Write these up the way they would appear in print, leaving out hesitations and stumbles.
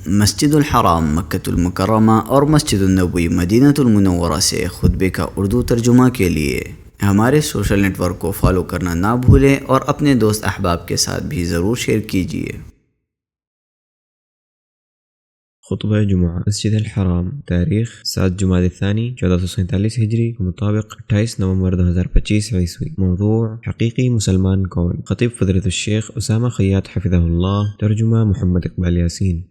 مسجد الحرام مکۃ المکرمہ اور مسجد النبوی مدینہ المنورہ سے خطبے کا اردو ترجمہ کے لیے ہمارے سوشل نیٹ ورک کو فالو کرنا نہ بھولیں اور اپنے دوست احباب کے ساتھ بھی ضرور شیئر کیجیے۔ خطبہ جمعہ مسجد الحرام، تاریخ 7 جمادی الثانی 1447 ہجری کے مطابق 28 نومبر 2025 عیسوی۔ موضوع حقیقی مسلمان کون؟ خطیب فضیلت الشیخ اسامہ خیاط حفظہ اللہ، ترجمہ محمد اقبال یاسین۔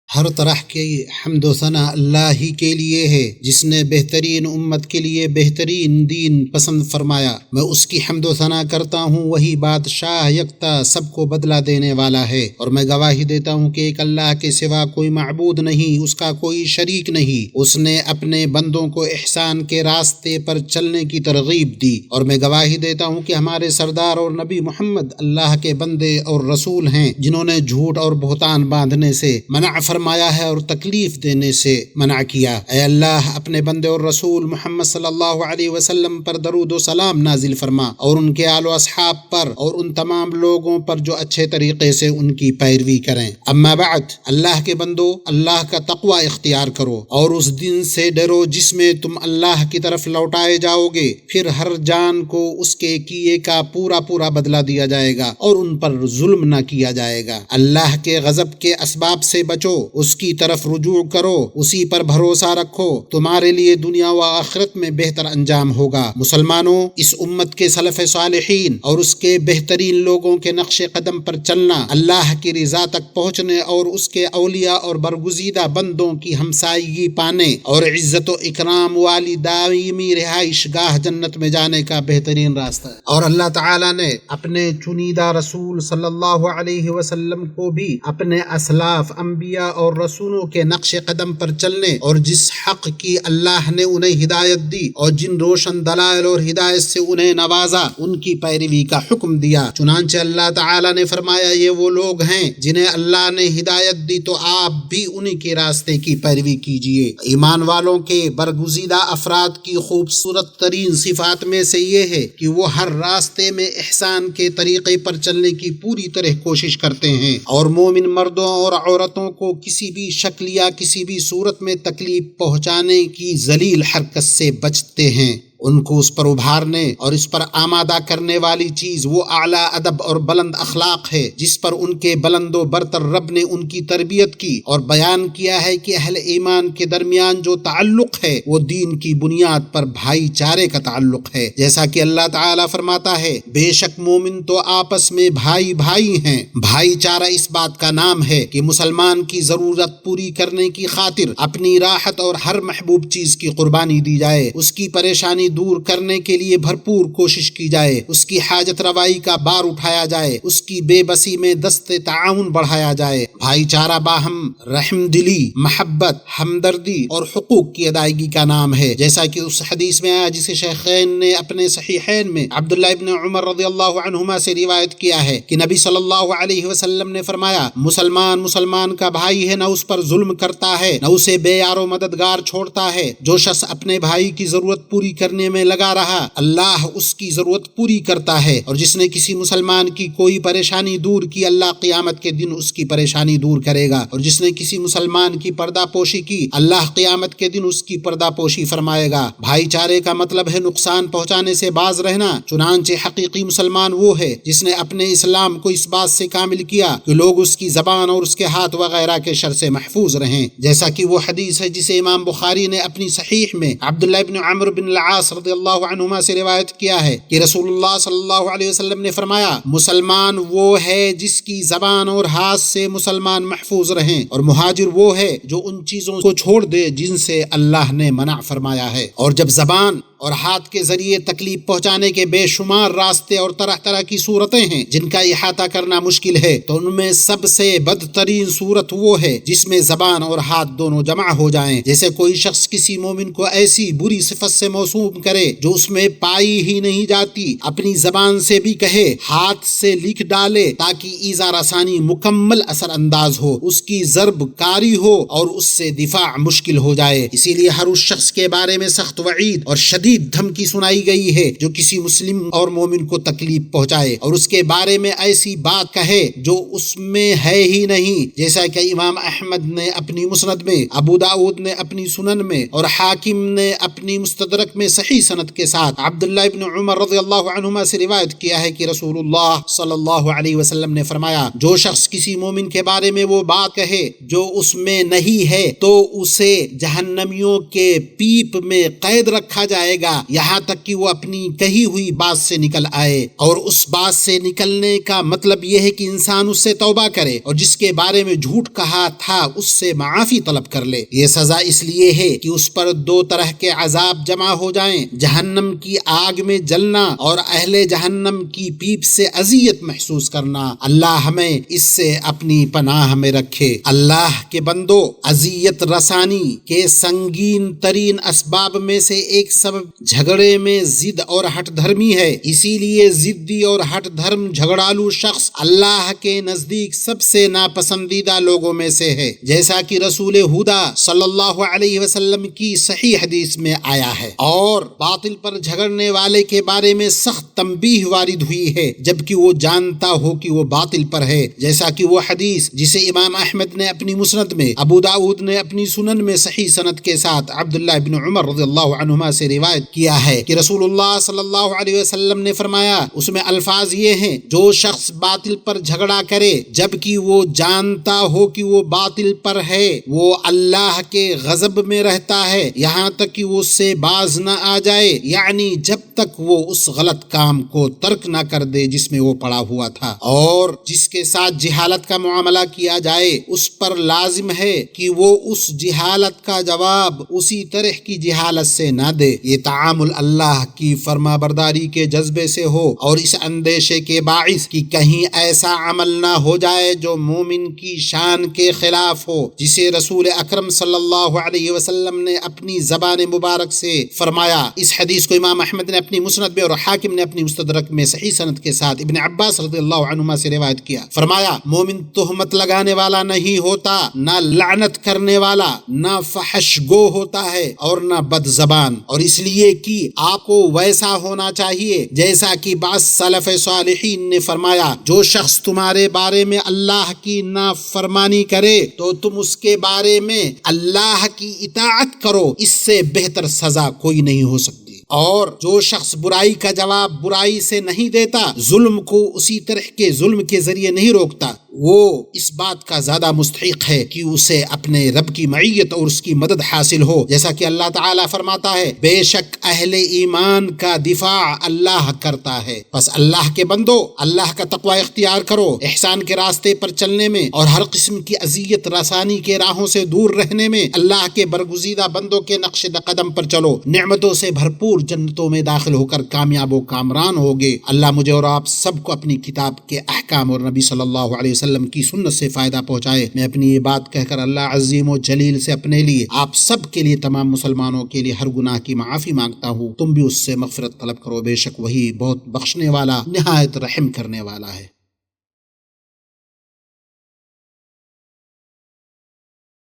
ہر طرح کی حمد و ثنا اللہ ہی کے لیے ہے جس نے بہترین امت کے لیے بہترین دین پسند فرمایا۔ میں اس کی حمد و ثنا کرتا ہوں، وہی بادشاہ یکتا سب کو بدلہ دینے والا ہے، اور میں گواہی دیتا ہوں کہ ایک اللہ کے سوا کوئی معبود نہیں، اس کا کوئی شریک نہیں۔ اس نے اپنے بندوں کو احسان کے راستے پر چلنے کی ترغیب دی، اور میں گواہی دیتا ہوں کہ ہمارے سردار اور نبی محمد اللہ کے بندے اور رسول ہیں، جنہوں نے جھوٹ اور بہتان باندھنے سے منع فرمایا ہے اور تکلیف دینے سے منع کیا۔ اے اللہ، اپنے بندے اور رسول محمد صلی اللہ علیہ وسلم پر درود و سلام نازل فرما، اور ان کے آل و اصحاب پر اور ان تمام لوگوں پر جو اچھے طریقے سے ان کی پیروی کریں۔ اما بعد، اللہ کے بندو، اللہ کا تقوی اختیار کرو اور اس دن سے ڈرو جس میں تم اللہ کی طرف لوٹائے جاؤ گے، پھر ہر جان کو اس کے کیے کا پورا پورا بدلہ دیا جائے گا اور ان پر ظلم نہ کیا جائے گا۔ اللہ کے غضب کے اسباب سے بچو، اس کی طرف رجوع کرو، اسی پر بھروسہ رکھو، تمہارے لیے دنیا و آخرت میں بہتر انجام ہوگا۔ مسلمانوں، اس امت کے سلف صالحین اور اس کے بہترین لوگوں کے نقش قدم پر چلنا، اللہ کی رضا تک پہنچنے اور اس کے اولیاء اور برگزیدہ بندوں کی ہمسائیگی پانے اور عزت و اکرام والی دائمی رہائش گاہ جنت میں جانے کا بہترین راستہ ہے۔ اور اللہ تعالی نے اپنے چنیدہ رسول صلی اللہ علیہ وسلم کو بھی اپنے اسلاف انبیاء اور رسولوں کے نقش قدم پر چلنے اور جس حق کی اللہ نے انہیں ہدایت دی اور جن روشن دلائل اور ہدایت سے انہیں نوازا، ان کی پیروی کا حکم دیا۔ چنانچہ اللہ تعالی نے فرمایا، یہ وہ لوگ ہیں جنہیں اللہ نے ہدایت دی، تو آپ بھی انہی کے راستے کی پیروی کیجیے۔ ایمان والوں کے برگزیدہ افراد کی خوبصورت ترین صفات میں سے یہ ہے کہ وہ ہر راستے میں احسان کے طریقے پر چلنے کی پوری طرح کوشش کرتے ہیں، اور مومن مردوں اور عورتوں کو کسی بھی شکل یا کسی بھی صورت میں تکلیف پہنچانے کی ذلیل حرکت سے بچتے ہیں۔ ان کو اس پر ابھارنے اور اس پر آمادہ کرنے والی چیز وہ اعلیٰ ادب اور بلند اخلاق ہے جس پر ان کے بلند و برتر رب نے ان کی تربیت کی اور بیان کیا ہے کہ اہل ایمان کے درمیان جو تعلق ہے وہ دین کی بنیاد پر بھائی چارے کا تعلق ہے، جیسا کہ اللہ تعالیٰ فرماتا ہے، بے شک مومن تو آپس میں بھائی بھائی ہیں۔ بھائی چارہ اس بات کا نام ہے کہ مسلمان کی ضرورت پوری کرنے کی خاطر اپنی راحت اور ہر محبوب چیز کی قربانی دی جائے، اس کی پریشانی دور کرنے کے لیے بھرپور کوشش کی جائے، اس کی حاجت روائی کا بار اٹھایا جائے، اس کی بے بسی میں دست تعاون بڑھایا جائے۔ بھائی چارہ باہم رحم دلی، محبت، ہمدردی اور حقوق کی ادائیگی کا نام ہے، جیسا کہ اس حدیث میں آیا جسے شیخین نے اپنے صحیحین میں عبداللہ ابن عمر رضی اللہ عنہما سے روایت کیا ہے کہ نبی صلی اللہ علیہ وسلم نے فرمایا، مسلمان کا بھائی ہے، نہ اس پر ظلم کرتا ہے، نہ اسے بے یار و مددگار چھوڑتا ہے۔ جو شخص اپنے بھائی کی ضرورت پوری کرنے میں لگا رہا، اللہ اس کی ضرورت پوری کرتا ہے، اور جس نے کسی مسلمان کی کوئی پریشانی دور کی، اللہ قیامت کے دن اس کی پریشانی دور کرے گا، اور جس نے کسی مسلمان کی پردہ پوشی کی، اللہ قیامت کے دن اس کی پردہ پوشی فرمائے گا۔ بھائی چارے کا مطلب ہے نقصان پہنچانے سے باز رہنا۔ چنانچہ حقیقی مسلمان وہ ہے جس نے اپنے اسلام کو اس بات سے کامل کیا کہ لوگ اس کی زبان اور اس کے ہاتھ وغیرہ کے شر سے محفوظ رہیں، جیسا کہ وہ حدیث ہے جسے امام بخاری نے اپنی صحیح میں عبداللہ ابن عمرو بن العاص رضی اللہ عنہما سے روایت کیا ہے کہ رسول اللہ صلی اللہ علیہ وسلم نے فرمایا، مسلمان وہ ہے جس کی زبان اور ہاتھ سے مسلمان محفوظ رہیں، اور مہاجر وہ ہے جو ان چیزوں کو چھوڑ دے جن سے اللہ نے منع فرمایا ہے۔ اور جب زبان اور ہاتھ کے ذریعے تکلیف پہنچانے کے بے شمار راستے اور طرح طرح کی صورتیں ہیں جن کا احاطہ کرنا مشکل ہے، تو ان میں سب سے بدترین صورت وہ ہے جس میں زبان اور ہاتھ دونوں جمع ہو جائیں۔ جیسے کوئی شخص کسی مومن کو ایسی بری صفت سے موسوم کرے جو اس میں پائی ہی نہیں جاتی، اپنی زبان سے بھی کہے، ہاتھ سے لکھ ڈالے تاکہ ایذا رسانی مکمل اثر انداز ہو، اس کی ضرب کاری ہو اور اس سے دفاع مشکل ہو جائے۔ اسی لیے ہر اس شخص کے بارے میں سخت وعید اور شدید شدید دھمکی سنائی گئی ہے جو کسی مسلم اور مومن کو تکلیف پہنچائے اور اس کے بارے میں ایسی بات کہے جو اس میں ہے ہی نہیں، جیسا کہ امام احمد نے اپنی مسند میں، ابو داؤد نے اپنی سنن میں اور حاکم نے اپنی مستدرک میں صحیح سند کے ساتھ عبداللہ ابن عمر رضی اللہ عنہما سے روایت کیا ہے کہ رسول اللہ صلی اللہ علیہ وسلم نے فرمایا، جو شخص کسی مومن کے بارے میں وہ بات کہے جو اس میں نہیں ہے تو اسے جہنمیوں کے پیپ میں قید رکھا جائے گا یہاں تک کہ وہ اپنی کہی ہوئی بات سے نکل آئے، اور اس بات سے نکلنے کا مطلب یہ ہے کہ انسان اس سے توبہ کرے اور جس کے بارے میں جھوٹ کہا تھا اس سے معافی طلب کر لے۔ یہ سزا اس لیے ہے کہ اس پر دو طرح کے عذاب جمع ہو جائیں، جہنم کی آگ میں جلنا اور اہل جہنم کی پیپ سے اذیت محسوس کرنا۔ اللہ ہمیں اس سے اپنی پناہ میں رکھے۔ اللہ کے بندو، اذیت رسانی کے سنگین ترین اسباب میں سے ایک سبب جھگڑے میں ضد اور ہٹ دھرمی ہے، اسی لیے ضدی اور ہٹ دھرم جھگڑالو شخص اللہ کے نزدیک سب سے ناپسندیدہ لوگوں میں سے ہے، جیسا کہ رسول خدا صلی اللہ علیہ وسلم کی صحیح حدیث میں آیا ہے، اور باطل پر جھگڑنے والے کے بارے میں سخت تنبیہ وارد ہوئی ہے جبکہ وہ جانتا ہو کہ وہ باطل پر ہے، جیسا کہ وہ حدیث جسے امام احمد نے اپنی مسند میں، ابو داؤد نے اپنی سنن میں صحیح سند کے ساتھ عبداللہ ابن عمر رضی اللہ عنہما سے روایت کیا ہے کہ رسول اللہ صلی اللہ علیہ وسلم نے فرمایا، اس میں الفاظ یہ ہیں، جو شخص باطل پر جھگڑا کرے جبکہ وہ جانتا ہو کہ وہ باطل پر ہے وہ اللہ کے غضب میں رہتا ہے یہاں تک کہ وہ اس سے باز نہ آ جائے، یعنی جب تک وہ اس غلط کام کو ترک نہ کر دے جس میں وہ پڑا ہوا تھا، اور جس کے ساتھ جہالت کا معاملہ کیا جائے اس پر لازم ہے کہ وہ اس جہالت کا جواب اسی طرح کی جہالت سے نہ دے۔ یہ تعامل اللہ کی فرما برداری کے جذبے سے ہو اور اس اندیشے کے باعث کہ کہیں ایسا عمل نہ ہو جائے جو مومن کی شان کے خلاف ہو، جسے رسول اکرم صلی اللہ علیہ وسلم نے اپنی زبان مبارک سے فرمایا۔ اس حدیث کو امام احمد نے اپنی مسند میں اور حاکم نے اپنی مستدرک میں صحیح سند کے ساتھ ابن عباس رضی اللہ عنہما سے روایت کیا، فرمایا، مومن تہمت لگانے والا نہیں ہوتا، نہ لعنت کرنے والا، نہ فحش گو ہوتا ہے اور نہ بد زبان، اور اس لیے کہ آپ کو ویسا ہونا چاہیے جیسا کہ بعض سلف صالحین نے فرمایا، جو شخص تمہارے بارے میں اللہ کی نافرمانی کرے تو تم اس کے بارے میں اللہ کی اطاعت کرو، اس سے بہتر سزا کوئی نہیں ہو سکتی، اور جو شخص برائی کا جواب برائی سے نہیں دیتا، ظلم کو اسی طرح کے ظلم کے ذریعے نہیں روکتا، وہ اس بات کا زیادہ مستحق ہے کہ اسے اپنے رب کی معیت اور اس کی مدد حاصل ہو، جیسا کہ اللہ تعالیٰ فرماتا ہے، بے شک اہل ایمان کا دفاع اللہ کرتا ہے۔ پس اللہ کے بندو، اللہ کا تقوی اختیار کرو، احسان کے راستے پر چلنے میں اور ہر قسم کی اذیت رسانی کے راہوں سے دور رہنے میں اللہ کے برگزیدہ بندوں کے نقش قدم پر چلو، نعمتوں سے بھرپور جنتوں میں داخل ہو کر کامیاب و کامران ہوگے۔ اللہ مجھے اور آپ سب کو اپنی کتاب کے احکام اور نبی صلی اللہ علیہ وسلم کی سنت سے فائدہ پہنچائے۔ میں اپنی یہ بات کہہ کر اللہ عظیم و جلیل سے اپنے لیے، آپ سب کے لیے، تمام مسلمانوں کے لیے ہر گناہ کی معافی مانگتا ہوں۔ تم بھی اس سے مغفرت طلب کرو، بے شک وہی بہت بخشنے والا، نہایت رحم کرنے والا ہے۔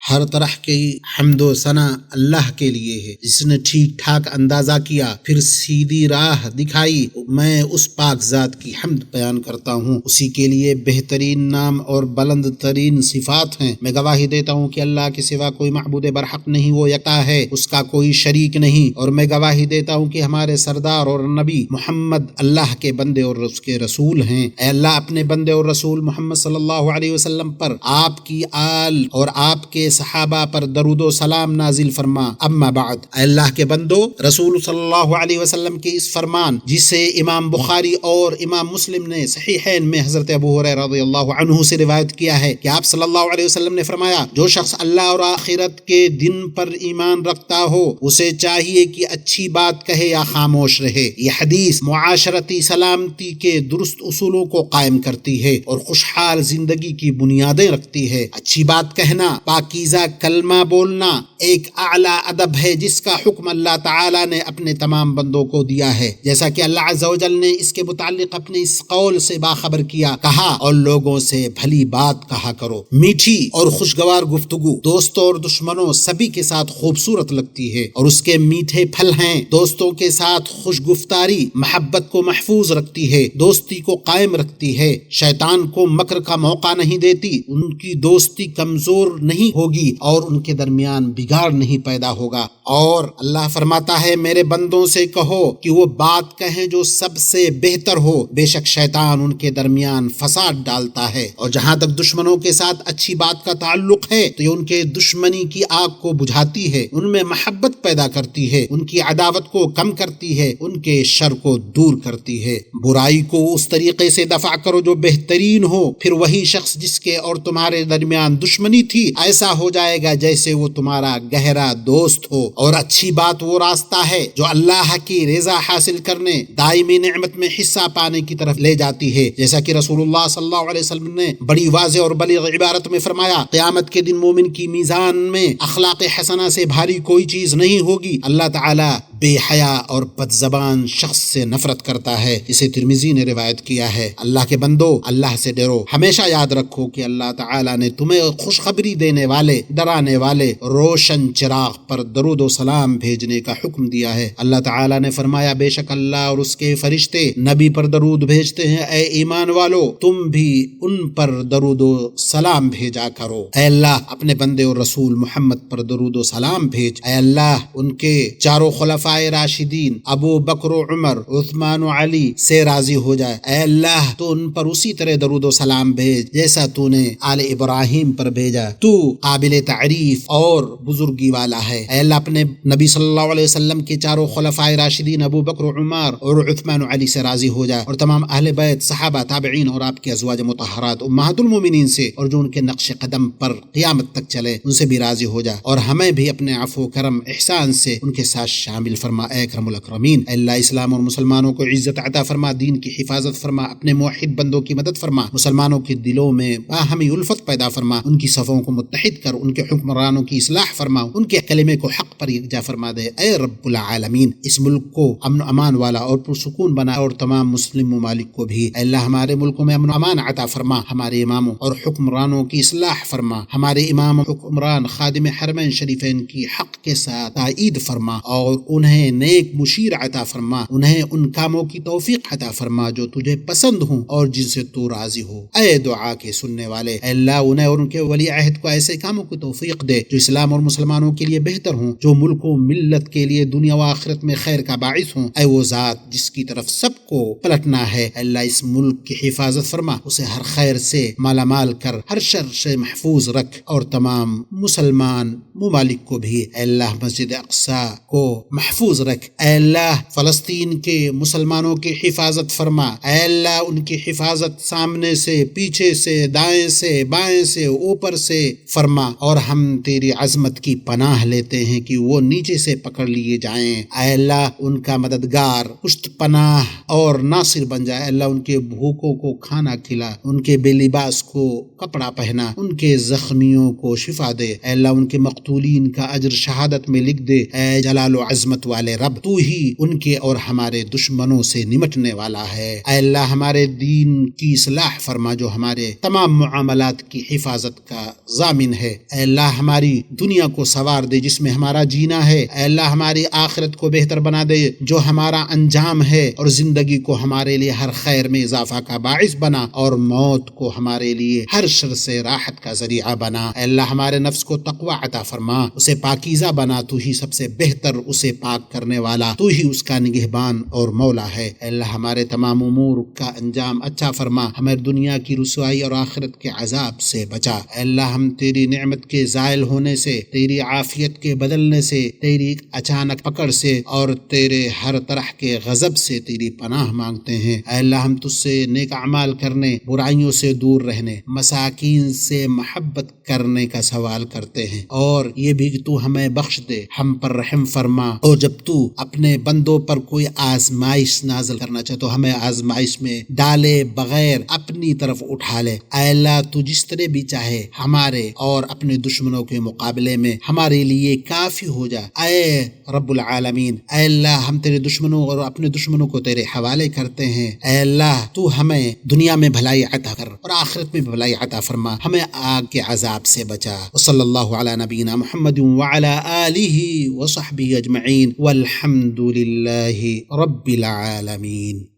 ہر طرح کی حمد و ثنا اللہ کے لیے ہے جس نے ٹھیک ٹھاک اندازہ کیا پھر سیدھی راہ دکھائی۔ میں اس پاک ذات کی حمد بیان کرتا ہوں، اسی کے لیے بہترین نام اور بلند ترین صفات ہیں۔ میں گواہی دیتا ہوں کہ اللہ کے سوا کوئی معبود برحق نہیں، وہ یکتا ہے، اس کا کوئی شریک نہیں، اور میں گواہی دیتا ہوں کہ ہمارے سردار اور نبی محمد اللہ کے بندے اور اس کے رسول ہیں۔ اے اللہ، اپنے بندے اور رسول محمد صلی اللہ علیہ وسلم پر، آپ کی آل اور آپ کے صحابہ پر درود و سلام نازل فرما۔ اما بعد، اے اللہ کے بندو، رسول صلی اللہ علیہ وسلم کے اس فرمان جسے امام بخاری اور امام مسلم نے صحیحین میں حضرت ابو ہریرہ رضی اللہ عنہ سے روایت کیا ہے کہ آپ صلی اللہ علیہ وسلم نے فرمایا، جو شخص اللہ اور آخرت کے دن پر ایمان رکھتا ہو اسے چاہیے کہ اچھی بات کہے یا خاموش رہے۔ یہ حدیث معاشرتی سلامتی کے درست اصولوں کو قائم کرتی ہے اور خوشحال زندگی کی بنیادیں رکھتی ہے۔ اچھی بات کہنا، پاکیزہ پاکیزہ کلمہ بولنا ایک اعلیٰ ادب ہے جس کا حکم اللہ تعالیٰ نے اپنے تمام بندوں کو دیا ہے، جیسا کہ اللہ عز و جل نے اس کے متعلق اپنے اس قول سے باخبر کیا، کہا اور لوگوں سے بھلی بات کہا کرو۔ میٹھی اور خوشگوار گفتگو دوستوں اور دشمنوں سبھی کے ساتھ خوبصورت لگتی ہے اور اس کے میٹھے پھل ہیں۔ دوستوں کے ساتھ خوش گفتاری محبت کو محفوظ رکھتی ہے، دوستی کو قائم رکھتی ہے، شیطان کو مکر کا موقع نہیں دیتی، ان کی دوستی کمزور نہیں ہوگی اور ان کے درمیان بگاڑ نہیں پیدا ہوگا۔ اور اللہ فرماتا ہے میرے بندوں سے کہو کہ وہ بات کہیں جو سب سے بہتر ہو، بے شک شیطان ان کے درمیان فساد ڈالتا ہے۔ اور جہاں تک دشمنوں کے ساتھ اچھی بات کا تعلق ہے تو یہ ان کے دشمنی کی آگ کو بجھاتی ہے، ان میں محبت پیدا کرتی ہے، ان کی عداوت کو کم کرتی ہے، ان کے شر کو دور کرتی ہے۔ برائی کو اس طریقے سے دفع کرو جو بہترین ہو، پھر وہی شخص جس کے اور تمہارے درمیان دشمنی تھی ایسا ہو جائے گا جیسے وہ تمہارا گہرا دوست ہو۔ اور اچھی بات وہ راستہ ہے جو اللہ کی رضا حاصل کرنے، دائمی نعمت میں حصہ پانے کی طرف لے جاتی ہے، جیسا کہ رسول اللہ صلی اللہ علیہ وسلم نے بڑی واضح اور بلیغ عبارت میں فرمایا، قیامت کے دن مومن کی میزان میں اخلاق حسنہ سے بھاری کوئی چیز نہیں ہوگی، اللہ تعالی بے حیا اور بد زبان شخص سے نفرت کرتا ہے، اسے ترمذی نے روایت کیا ہے۔ اللہ کے بندو، اللہ سے ڈرو، ہمیشہ یاد رکھو کہ اللہ تعالی نے تمہیں خوشخبری دینے والے، ڈرانے والے روشن چراغ پر درود و سلام بھیجنے کا حکم دیا ہے۔ اللہ تعالی نے فرمایا، بے شک اللہ اور اس کے فرشتے نبی پر درود بھیجتے ہیں، اے ایمان والو تم بھی ان پر درود و سلام بھیجا کرو۔ اے اللہ اپنے بندے اور رسول محمد پر درود و سلام بھیج، اے اللہ ان کے چاروں خلفائے راشدین ابو بکر و عمر، عثمان و علی سے راضی ہو جائے، اے اللہ تو ان پر اسی طرح درود و سلام بھیج جیسا تو نے آل ابراہیم پر بھیجا، تو قابل تعریف اور بزرگی والا ہے۔ اے اللہ اپنے نبی صلی اللہ علیہ وسلم کے چاروں خلفائے راشدین ابو بکر و عمر اور عثمان و علی سے راضی ہو جائے، اور تمام اہل بیت، صحابہ، تابعین اور آپ کے ازواج مطہرات امہات المومنین سے، اور جو ان کے نقش قدم پر قیامت تک چلے ان سے بھی راضی ہو جائے، اور ہمیں بھی اپنے عفو کرم احسان سے ان کے ساتھ شامل فرما، اے اکرم الاکرمین۔ اے اللہ اسلام اور مسلمانوں کو عزت عطا فرما، دین کی حفاظت فرما، اپنے موحد بندوں کی مدد فرما، مسلمانوں کے دلوں میں باہمی الفت پیدا فرما، ان کی صفوں کو متحد کر، ان کے حکمرانوں کی اصلاح فرما، ان کے کلمے کو حق پر یکجا فرما دے، اے رب العالمین۔ اس ملک کو امن و امان والا اور پرسکون بنا، اور تمام مسلم ممالک کو بھی اے اللہ ہمارے ملکوں میں امن و امان عطا فرما، ہمارے اماموں اور حکمرانوں کی اصلاح فرما، ہمارے امام حکمران خادم حرمین شریفین کی حق کے ساتھ تائید فرما، اور انہیں نیک مشیر عطا فرما، انہیں ان کاموں کی توفیق عطا فرما جو تجھے پسند ہوں اور جن سے تو راضی ہو۔ اے دعا کے سننے والے، اے اللہ انہیں اور ان کے ولی عہد کو ایسے کاموں کی توفیق دے جو اسلام اور مسلمانوں کے لیے بہتر ہوں، جو ملک و ملت کے لیے دنیا و آخرت میں خیر کا باعث ہوں۔ اے وہ ذات جس کی طرف سب کو پلٹنا ہے، اے اللہ اس ملک کی حفاظت فرما، اسے ہر خیر سے مالا مال کر، ہر شر سے محفوظ رکھ، اور تمام مسلمان ممالک کو بھی اے اللہ مسجد اقصی کو محفوظ رکھ۔ اے اللہ فلسطین کے مسلمانوں کی حفاظت فرما، اے اللہ ان کی حفاظت سامنے سے، پیچھے سے، دائیں سے، بائیں سے، اوپر سے فرما، اور ہم تیری عظمت کی پناہ لیتے ہیں کہ وہ نیچے سے پکڑ لیے جائیں۔ اے اللہ ان کا مددگار، پشت پناہ اور ناصر بن جائے۔ اللہ ان کے بھوکوں کو کھانا کھلا، ان کے بے لباس کو کپڑا پہنا، ان کے زخمیوں کو شفا دے۔ اے اللہ ان کے مقتولین کا اجر شہادت میں لکھ دے۔ اے جلال و عظمت والے رب، تو ہی ان کے اور ہمارے دشمنوں سے نمٹنے والا ہے۔ اے اللہ ہمارے دین کی اصلاح فرما جو ہمارے تمام معاملات کی حفاظت کا ضامن ہے۔ اے اللہ ہماری دنیا کو سنوار دے جس میں ہمارا جینا ہے، اے اللہ ہماری آخرت کو بہتر بنا دے جو ہمارا انجام ہے، اور زندگی کو ہمارے لیے ہر خیر میں اضافہ کا باعث بنا، اور موت کو ہمارے لیے ہر شر سے راحت کا ذریعہ بنا۔ اے اللہ ہمارے نفس کو تقوی عطا فرما، اسے پاکیزہ بنا، تو ہی سب سے بہتر اسے پاک کرنے والا، تو ہی اس کا نگہبان اور مولا ہے۔ اے اللہ ہمارے تمام امور کا انجام اچھا فرما، ہمیں دنیا کی رسوائی اور آخرت کے عذاب سے بچا۔ اے اللہ ہم تیری نعمت کے زائل ہونے سے، تیری عافیت کے بدلنے سے، تیری اچانک پکڑ سے، اور تیرے ہر طرح کے غضب سے تیری پناہ مانگتے ہیں۔ اے اللہ ہم تجھ سے نیک اعمال کرنے، برائیوں سے دور رہنے، مساکین سے محبت کرنے کا سوال کرتے ہیں، اور یہ بھی کہ تو ہمیں بخش دے، ہم پر رحم فرما، اور جب تو اپنے بندوں پر کوئی آزمائش نازل کرنا چاہے تو ہمیں آزمائش میں ڈالے بغیر اپنی طرف اٹھا لے۔ اے اللہ تو جس طرح بھی چاہے ہمارے اور اپنے دشمنوں کے مقابلے میں ہمارے لیے کافی ہو جا۔ اے رب العالمین، اے اللہ ہم تیرے دشمنوں اور اپنے دشمنوں کو تیرے حوالے کرتے ہیں۔ اے اللہ تو ہمیں دنیا میں بھلائی عطا کر اور آخرت میں بھلائی عطا فرما، ہمیں آگ کے عذاب سے بچا۔ وصلی اللہ علی نبینا محمد وعلی آلہ وصحبہ اجمعین والحمد للہ رب العالمین۔